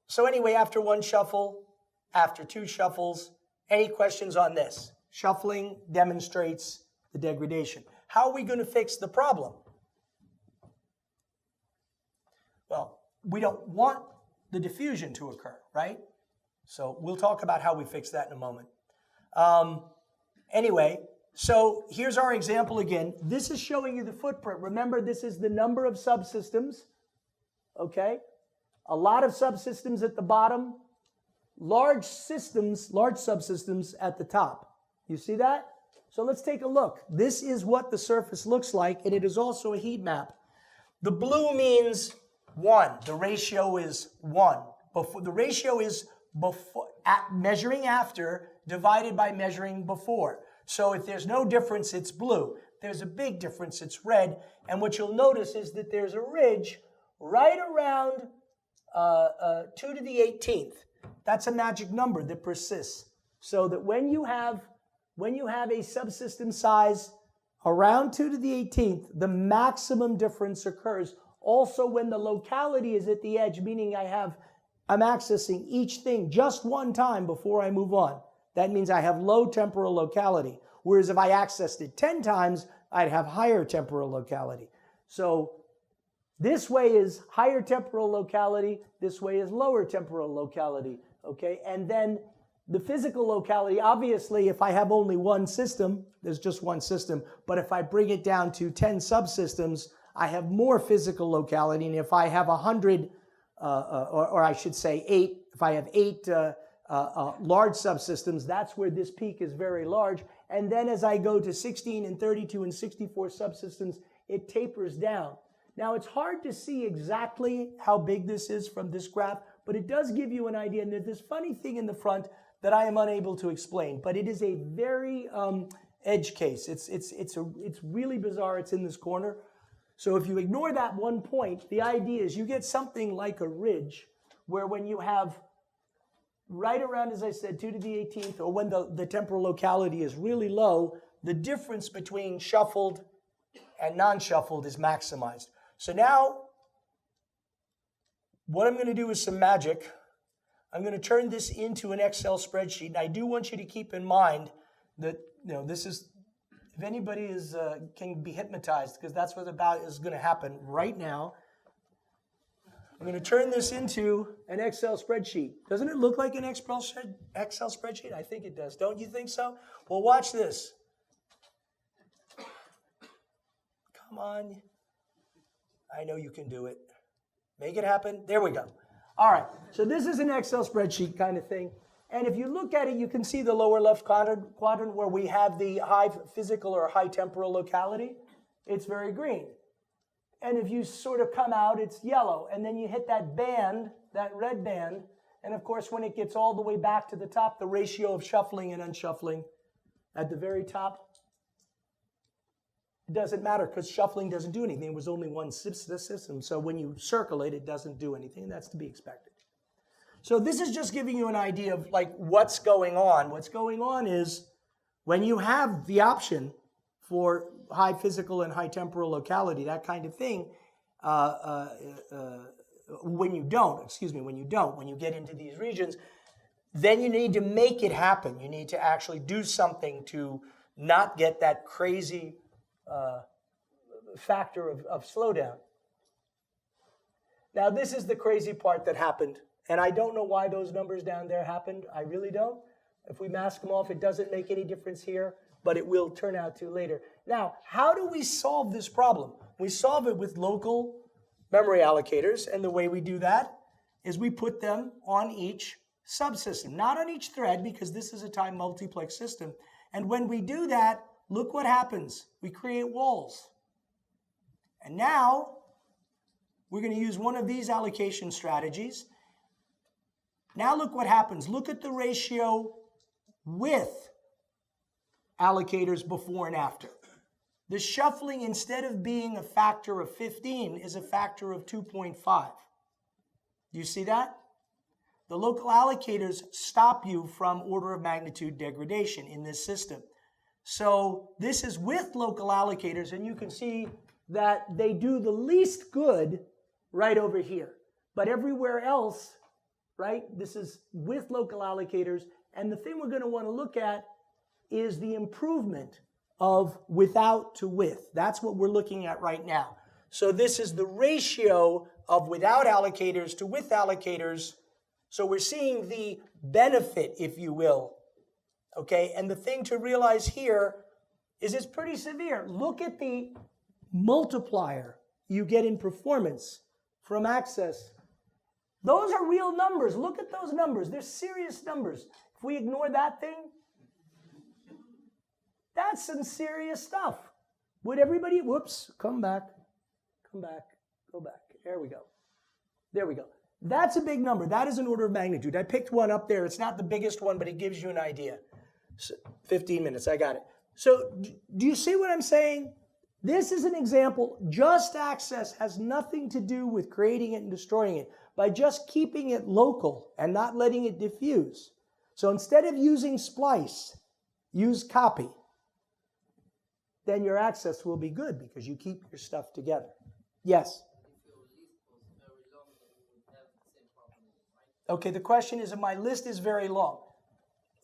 [SPEAKER 1] So anyway, after one shuffle, after two shuffles, any questions on this? Shuffling demonstrates the degradation. How are we going to fix the problem? Well, we don't want the diffusion to occur, right? So we'll talk about how we fix that in a moment. Anyway, so here's our example again. This is showing you the footprint. Remember, this is the number of subsystems, okay? A lot of subsystems at the bottom, large systems, large subsystems at the top. You see that? So let's take a look. This is what the surface looks like, and it is also a heat map. The blue means 1. The ratio is 1. The ratio is measuring after divided by measuring before. So if there's no difference, it's blue. If there's a big difference, it's red. And what you'll notice is that there's a ridge right around 2 to the 18th. That's a magic number that persists. So that when you have a subsystem size around 2 to the 18th, the maximum difference occurs. Also when the locality is at the edge, meaning I'm accessing each thing just one time before I move on. That means I have low temporal locality. Whereas if I accessed it 10 times, I'd have higher temporal locality. So this way is higher temporal locality. This way is lower temporal locality. Okay, and then the physical locality, obviously, if I have only one system, there's just one system. But if I bring it down to 10 subsystems, I have more physical locality. And if I have 100, or I should say 8, if I have 8 large subsystems, that's where this peak is very large. And then as I go to 16 and 32 and 64 subsystems, it tapers down. Now, it's hard to see exactly how big this is from this graph, but it does give you an idea. And there's this funny thing in the front that I am unable to explain, but it is a very edge case. It's really bizarre. It's in this corner. So if you ignore that one point, the idea is you get something like a ridge where when you have right around, as I said, 2 to the 18th, or when the temporal locality is really low, the difference between shuffled and non-shuffled is maximized. So now, what I'm going to do is some magic. I'm going to turn this into an Excel spreadsheet, and I do want you to keep in mind that this is, if anybody can be hypnotized, because that's what is going to happen right now. I'm going to turn this into an Excel spreadsheet. Doesn't it look like an Excel spreadsheet? I think it does. Don't you think so? Well, watch this. Come on. I know you can do it. Make it happen. There we go. All right. So this is an Excel spreadsheet kind of thing. And if you look at it, you can see the lower left quadrant where we have the high physical or high temporal locality. It's very green. And if you sort of come out, it's yellow. And then you hit that band, that red band. And of course, when it gets all the way back to the top, the ratio of shuffling and unshuffling at the very top, it doesn't matter because shuffling doesn't do anything. It was only one system. So when you circle it, it doesn't do anything. That's to be expected. So this is just giving you an idea of like what's going on. What's going on is when you have the option for high physical and high temporal locality, that kind of thing, when you get into these regions, then you need to make it happen. You need to actually do something to not get that crazy factor of slowdown. Now, this is the crazy part that happened. And I don't know why those numbers down there happened. I really don't. If we mask them off, it doesn't make any difference here, but it will turn out to later. Now, how do we solve this problem? We solve it with local memory allocators, and the way we do that is we put them on each subsystem, not on each thread, because this is a time multiplex system. And when we do that, look what happens. We create walls. And now, we're going to use one of these allocation strategies. Now look what happens. Look at the ratio with allocators before and after. The shuffling, instead of being a factor of 15, is a factor of 2.5. Do you see that? The local allocators stop you from order of magnitude degradation in this system. So this is with local allocators, and you can see that they do the least good right over here. But everywhere else, right, this is with local allocators. And the thing we're going to want to look at is the improvement of without to with. That's what we're looking at right now. So this is the ratio of without allocators to with allocators. So we're seeing the benefit, if you will. Okay, and the thing to realize here is it's pretty severe. Look at the multiplier you get in performance from access Those are real numbers. Look at those numbers. They're serious numbers. If we ignore that thing, that's some serious stuff. Would everybody, whoops, come back, go back. There we go. There we go. That's a big number. That is an order of magnitude. I picked one up there. It's not the biggest one, but it gives you an idea. So 15 minutes, I got it. So do you see what I'm saying? This is an example. Just access has nothing to do with creating it and destroying it. By just keeping it local and not letting it diffuse. So instead of using splice, use copy. Then your access will be good because you keep your stuff together. Yes? Okay, the question is if my list is very long.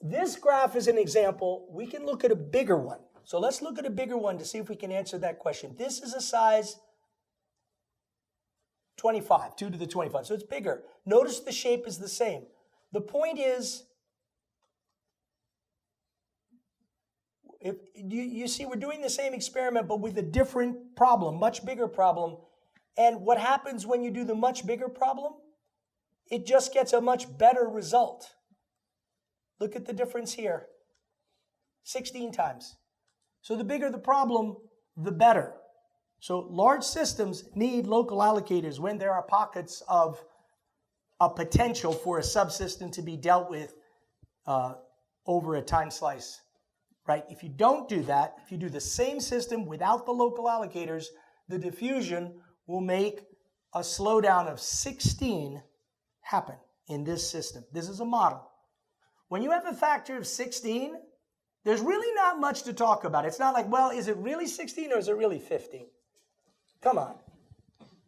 [SPEAKER 1] This graph is an example. We can look at a bigger one. So let's look at a bigger one to see if we can answer that question. This is a size 25, 2 to the 25. So it's bigger. Notice the shape is the same. The point is, if you see we're doing the same experiment but with a different problem, much bigger problem. And what happens when you do the much bigger problem? It just gets a much better result. Look at the difference here. 16 times. So the bigger the problem, the better. So large systems need local allocators when there are pockets of a potential for a subsystem to be dealt with over a time slice, right? If you don't do that, if you do the same system without the local allocators, the diffusion will make a slowdown of 16 happen in this system. This is a model. When you have a factor of 16, there's really not much to talk about. It's not like, well, is it really 16 or is it really 15? Come on.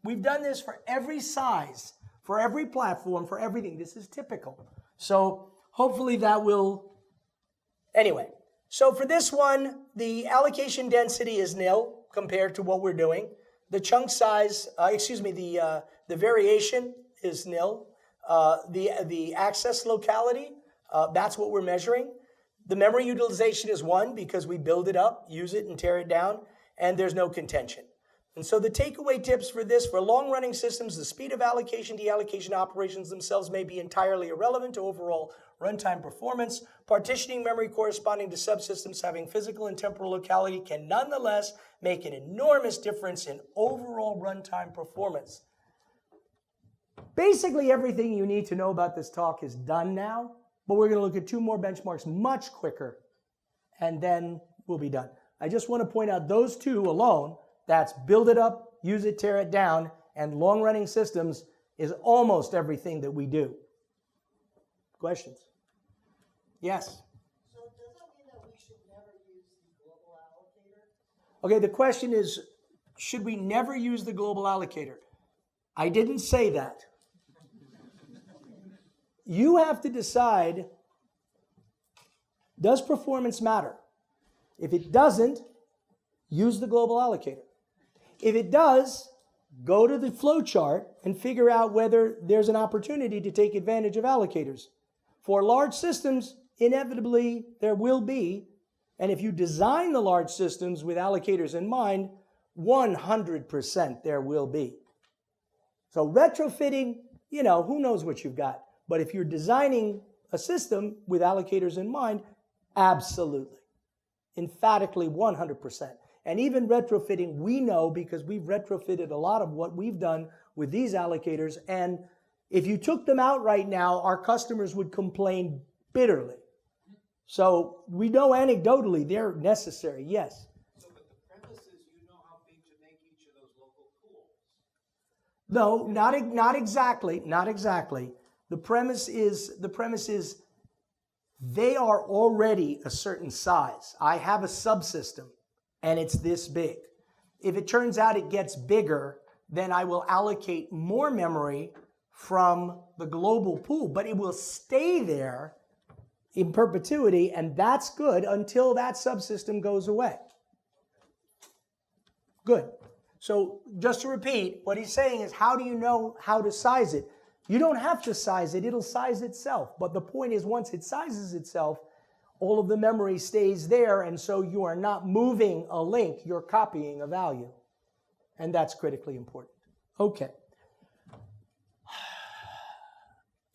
[SPEAKER 1] We've done this for every size, for every platform, for everything. This is typical. So hopefully that will... Anyway, so for this one, the allocation density is nil compared to what we're doing. The chunk size, the variation is nil. The access locality, that's what we're measuring. The memory utilization is 1 because we build it up, use it, and tear it down, and there's no contention. And so the takeaway tips for this, for long-running systems, the speed of allocation, deallocation operations themselves may be entirely irrelevant to overall runtime performance. Partitioning memory corresponding to subsystems having physical and temporal locality can nonetheless make an enormous difference in overall runtime performance. Basically, everything you need to know about this talk is done now, but we're going to look at 2 more benchmarks much quicker, and then we'll be done. I just want to point out those 2 alone. That's build it up, use it, tear it down, and long-running systems is almost everything that we do. Questions? Yes?
[SPEAKER 6] So does that mean that we should never use the global allocator?
[SPEAKER 1] Okay, the question is, should we never use the global allocator? I didn't say that. You have to decide, does performance matter? If it doesn't, use the global allocator. If it does, go to the flow chart and figure out whether there's an opportunity to take advantage of allocators. For large systems, inevitably there will be, and if you design the large systems with allocators in mind, 100% there will be. So retrofitting, who knows what you've got. But if you're designing a system with allocators in mind, absolutely. Emphatically 100%. And even retrofitting, we know because we've retrofitted a lot of what we've done with these allocators. And if you took them out right now, our customers would complain bitterly. So we know anecdotally they're necessary, yes.
[SPEAKER 4] So, but the premise is you know how big to make each of those local pools.
[SPEAKER 1] No, not exactly. Not exactly. The premise is they are already a certain size. I have a subsystem and it's this big. If it turns out it gets bigger, then I will allocate more memory from the global pool, but it will stay there in perpetuity, and that's good until that subsystem goes away. Good. So just to repeat, what he's saying is, how do you know how to size it? You don't have to size it, it'll size itself. But the point is, once it sizes itself, all of the memory stays there, and so you are not moving a link, you're copying a value. And that's critically important. Okay.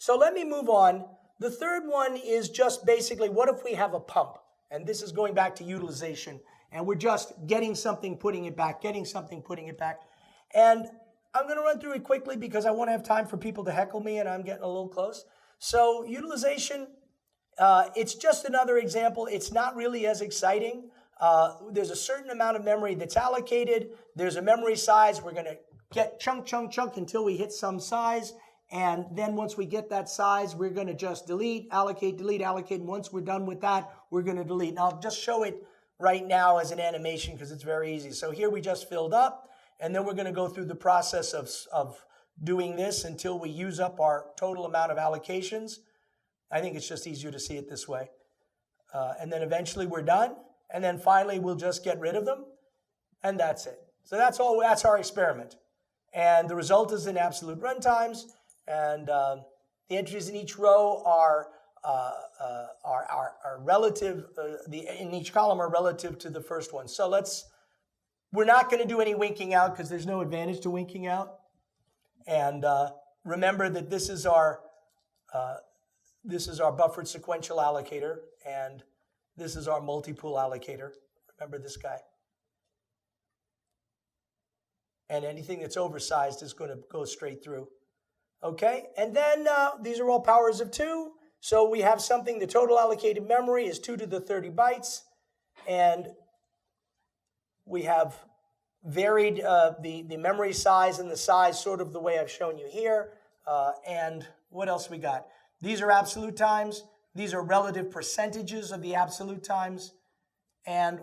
[SPEAKER 1] So let me move on. The third one is just basically, what if we have a pump? And this is going back to utilization. And we're just getting something, putting it back, getting something, putting it back. And I'm going to run through it quickly because I want to have time for people to heckle me, and I'm getting a little close. So utilization, it's just another example. It's not really as exciting. There's a certain amount of memory that's allocated. There's a memory size. We're going to get chunk until we hit some size. And then once we get that size, we're going to just delete, allocate. And once we're done with that, we're going to delete. And I'll just show it right now as an animation because it's very easy. So here we just filled up, and then we're going to go through the process of doing this until we use up our total amount of allocations. I think it's just easier to see it this way. And then eventually we're done. And then finally, we'll just get rid of them. And that's it. So that's all. That's our experiment. And the result is in absolute runtimes. And the entries in each row are relative. In each column are relative to the first one. So we're not going to do any winking out because there's no advantage to winking out. And remember that this is our buffered sequential allocator, and this is our multi-pool allocator. Remember this guy. And anything that's oversized is going to go straight through. Okay, and then these are all powers of 2. So we have something, the total allocated memory is 2 to the 30 bytes. And we have varied the memory size and the size sort of the way I've shown you here. And what else we got? These are absolute times. These are relative percentages of the absolute times. And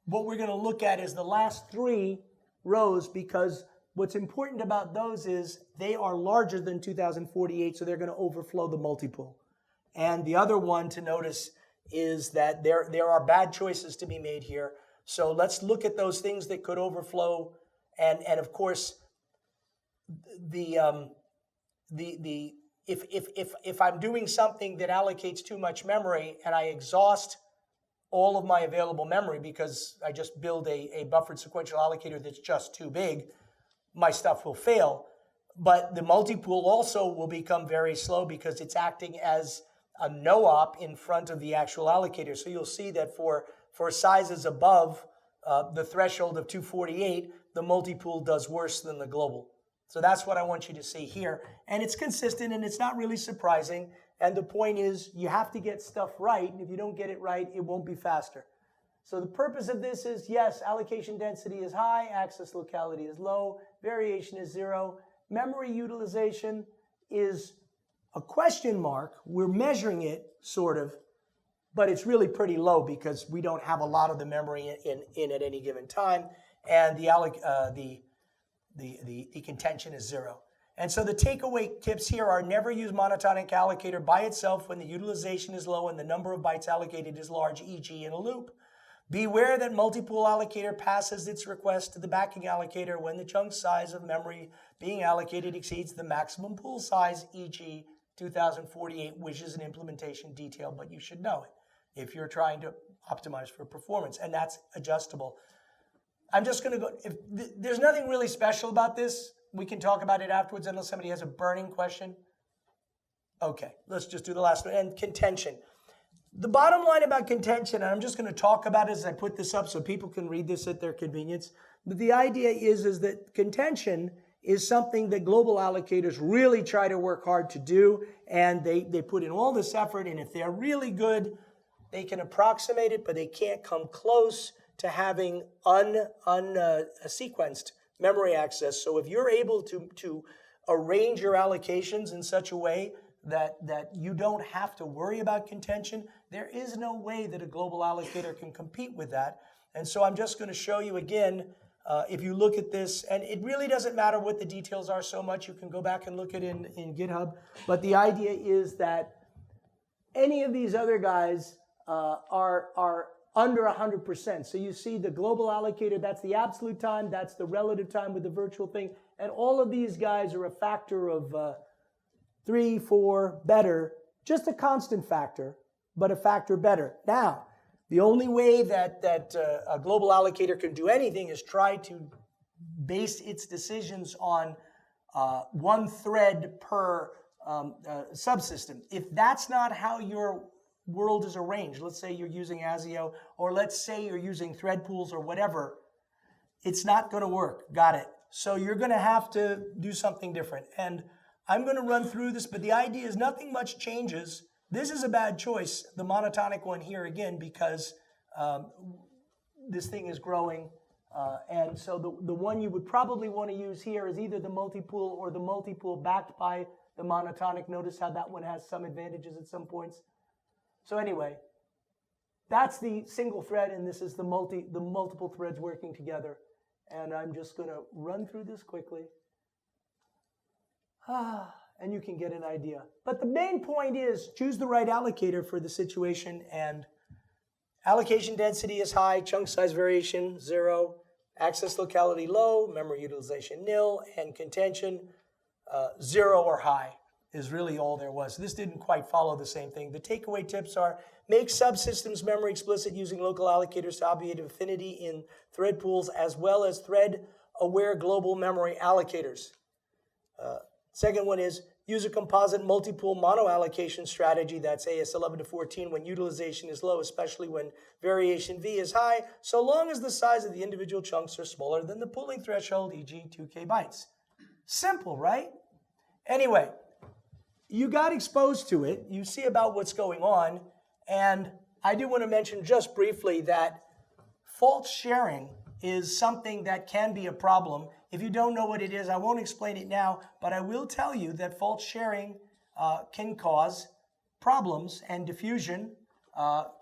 [SPEAKER 1] what we're going to look at is the last 3 rows, because what's important about those is they are larger than 2048, so they're going to overflow the multipool. And the other one to notice is that there are bad choices to be made here. So let's look at those things that could overflow. And of course, if I'm doing something that allocates too much memory and I exhaust all of my available memory because I just build a buffered sequential allocator that's just too big, my stuff will fail. But the multi-pool also will become very slow because it's acting as a no-op in front of the actual allocator. So you'll see that for sizes above the threshold of 248, the multi-pool does worse than the global. So that's what I want you to see here. And it's consistent and it's not really surprising. And the point is you have to get stuff right. And if you don't get it right, it won't be faster. So the purpose of this is, yes, allocation density is high, access locality is low, variation is 0. Memory utilization is a question mark. We're measuring it, sort of, but it's really pretty low because we don't have a lot of the memory in at any given time. And the contention is 0. And so the takeaway tips here are never use monotonic allocator by itself when the utilization is low and the number of bytes allocated is large, e.g. in a loop. Beware that multi-pool allocator passes its request to the backing allocator when the chunk size of memory being allocated exceeds the maximum pool size, e.g. 2048, which is an implementation detail, but you should know it if you're trying to optimize for performance, and that's adjustable. I'm just going to go, there's nothing really special about this. We can talk about it afterwards unless somebody has a burning question. Okay, let's just do the last one. And contention. The bottom line about contention, and I'm just going to talk about it as I put this up so people can read this at their convenience. But the idea is that contention is something that global allocators really try to work hard to do. And they put in all this effort. And if they're really good, they can approximate it, but they can't come close to having unsequenced memory access. So if you're able to arrange your allocations in such a way that you don't have to worry about contention, there is no way that a global allocator can compete with that. And so I'm just going to show you again, if you look at this, and it really doesn't matter what the details are so much, you can go back and look at it in GitHub. But the idea is that any of these other guys are under 100%. So you see the global allocator, that's the absolute time, that's the relative time with the virtual thing. And all of these guys are a factor of 3, 4, better, just a constant factor, but a factor better. Now, the only way that a global allocator can do anything is try to base its decisions on one thread per subsystem. If that's not how your world is arranged, let's say you're using ASIO, or let's say you're using thread pools or whatever, it's not going to work. Got it. So you're going to have to do something different. And I'm going to run through this, but the idea is nothing much changes. This is a bad choice, the monotonic one here again, because this thing is growing. And so the one you would probably want to use here is either the multi-pool or the multi-pool backed by the monotonic. Notice how that one has some advantages at some points. So anyway, that's the single thread, and this is the multiple threads working together. And I'm just going to run through this quickly. And you can get an idea. But the main point is choose the right allocator for the situation, and allocation density is high, chunk size variation 0, access locality low, memory utilization nil, and contention 0 or high is really all there was. This didn't quite follow the same thing. The takeaway tips are make subsystems memory explicit using local allocators to obviate affinity in thread pools as well as thread-aware global memory allocators. Second one is use a composite multi-pool mono-allocation strategy, that's AS11 to 14, when utilization is low, especially when variation V is high, so long as the size of the individual chunks are smaller than the pooling threshold, e.g. 2K bytes. Simple, right? Anyway, you got exposed to it. You see about what's going on. And I do want to mention just briefly that fault sharing is something that can be a problem. If you don't know what it is, I won't explain it now, but I will tell you that fault sharing can cause problems, and diffusion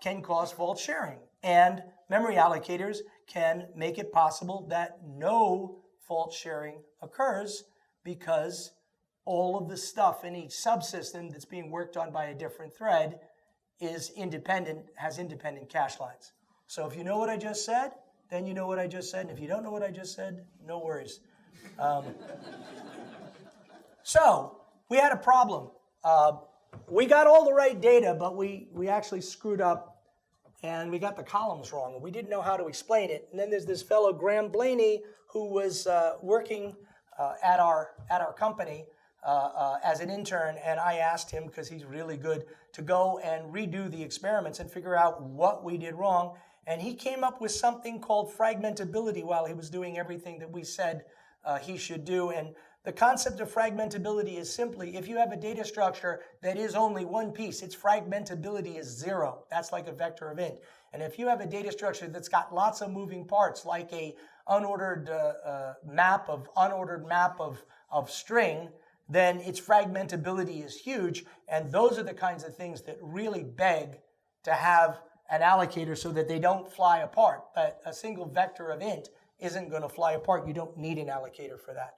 [SPEAKER 1] can cause fault sharing. And memory allocators can make it possible that no fault sharing occurs because all of the stuff in each subsystem that's being worked on by a different thread is independent, has independent cache lines. So if you know what I just said, then you know what I just said. And if you don't know what I just said, no worries. So we had a problem. We got all the right data, but we actually screwed up and we got the columns wrong. We didn't know how to explain it. And then there's this fellow, Graham Blaney, who was working at our company as an intern, and I asked him, because he's really good, to go and redo the experiments and figure out what we did wrong. And he came up with something called fragmentability while he was doing everything that we said he should do. And the concept of fragmentability is simply, if you have a data structure that is only one piece, its fragmentability is 0. That's like a vector of int. And if you have a data structure that's got lots of moving parts, like a unordered map of string, then its fragmentability is huge. And those are the kinds of things that really beg to have an allocator so that they don't fly apart. But a single vector of int isn't going to fly apart. You don't need an allocator for that.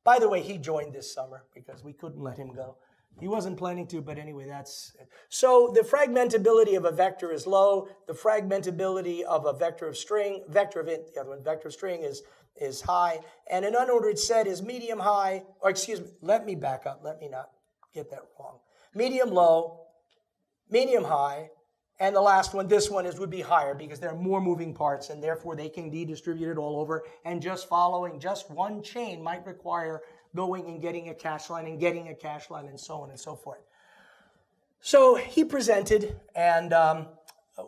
[SPEAKER 1] By the way, he joined this summer because we couldn't let him go. He wasn't planning to, but anyway, that's it. So the fragmentability of a vector is low. The fragmentability of a vector of string, vector of int, the other one, vector of string is high. And an unordered set is medium high, or excuse me, let me back up. Let me not get that wrong. Medium low, medium high, and the last one, this one would be higher because there are more moving parts and therefore they can be distributed all over, and just following just one chain might require going and getting a cache line and getting a cache line and so on and so forth. So he presented, and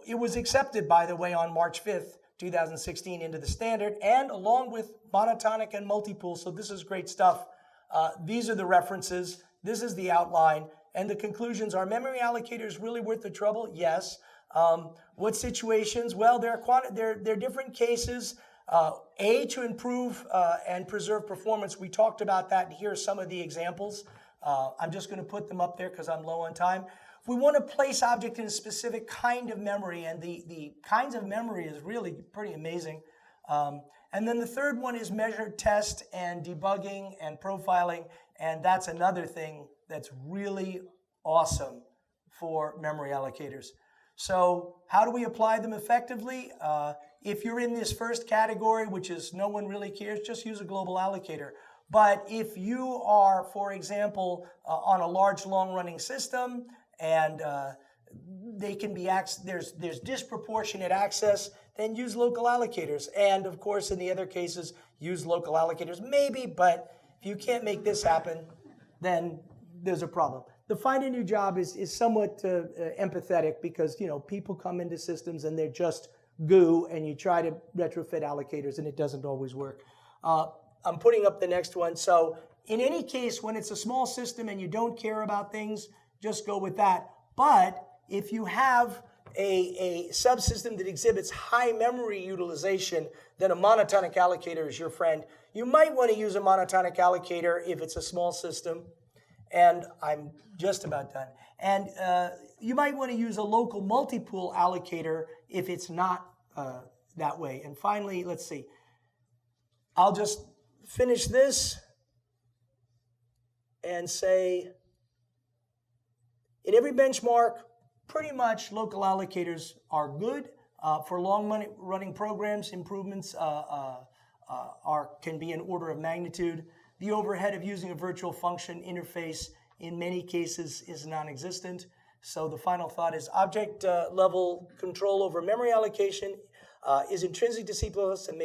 [SPEAKER 1] it was accepted, by the way, on March 5th, 2016 into the standard, and along with monotonic and multipool. So this is great stuff. These are the references. This is the outline. And the conclusions are: memory allocators really worth the trouble? Yes. What situations? Well, there are different cases. To improve and preserve performance. We talked about that, and here are some of the examples. I'm just going to put them up there because I'm low on time. If we want to place object in a specific kind of memory, and the kinds of memory is really pretty amazing. And then the third one is measure, test, and debugging and profiling, and that's another thing that's really awesome for memory allocators. So how do we apply them effectively? If you're in this first category, which is no one really cares, just use a global allocator. But if you are, for example, on a large long-running system, and they can be there's disproportionate access, then use local allocators. And of course, in the other cases, use local allocators maybe, but if you can't make this happen, then there's a problem. The find a new job is somewhat empathetic because, people come into systems and they're just goo, and you try to retrofit allocators and it doesn't always work. I'm putting up the next one. So in any case, when it's a small system and you don't care about things, just go with that. But if you have a subsystem that exhibits high memory utilization, then a monotonic allocator is your friend. You might want to use a monotonic allocator if it's a small system. And I'm just about done. And you might want to use a local multi-pool allocator if it's not that way. And finally, let's see. I'll just finish this and say, in every benchmark, pretty much local allocators are good. For long-running programs, improvements can be an order of magnitude. The overhead of using a virtual function interface in many cases is non-existent. So the final thought is object level control over memory allocation is intrinsic to C++ and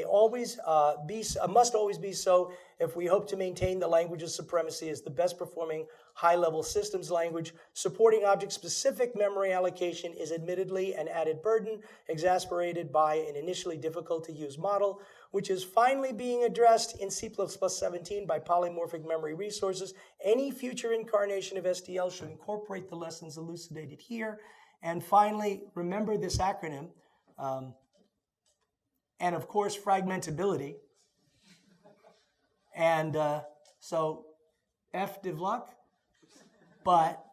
[SPEAKER 1] must always be so if we hope to maintain the language's supremacy as the best performing high-level systems language. Supporting object-specific memory allocation is admittedly an added burden, exacerbated by an initially difficult-to-use model, which is finally being addressed in C++ 17 by polymorphic memory resources. Any future incarnation of SDL should incorporate the lessons elucidated here. And finally, remember this acronym, and of course, fragmentability. And so, F div luck, but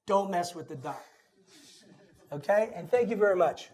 [SPEAKER 1] don't mess with the dot. Okay? And thank you very much.